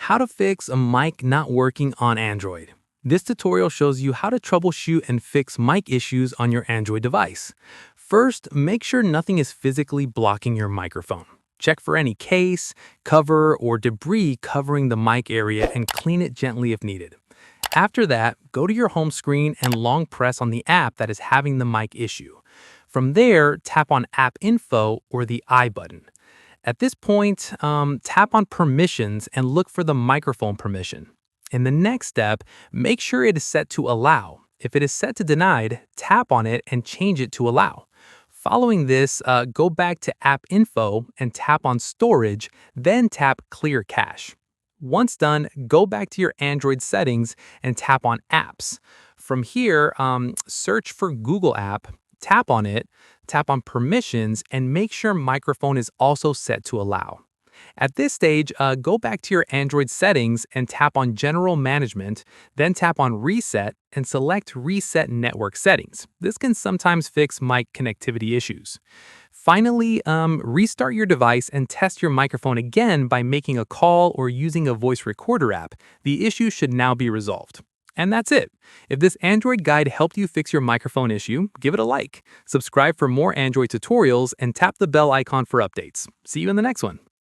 How to fix a mic not working on Android. This tutorial shows you how to troubleshoot and fix mic issues on your Android device. First, make sure nothing is physically blocking your microphone. Check for any case, cover, or debris covering the mic area and clean it gently if needed. After that, go to your home screen and long press on the app that is having the mic issue. From there, tap on App Info or the I button. At this point, tap on Permissions and look for the microphone permission. In the next step, make sure it is set to Allow. If it is set to Denied, tap on it and change it to Allow. Following this, go back to App Info and tap on Storage, then tap Clear Cache. Once done, go back to your Android settings and tap on Apps. From here, search for Google App, tap on it, tap on Permissions, and make sure microphone is also set to Allow. At this stage, go back to your Android settings and tap on General Management, then tap on Reset and select Reset Network Settings. This can sometimes fix mic connectivity issues. Finally, restart your device and test your microphone again by making a call or using a voice recorder app. The issue should now be resolved. And that's it. If this Android guide helped you fix your microphone issue, give it a like. Subscribe for more Android tutorials and tap the bell icon for updates. See you in the next one.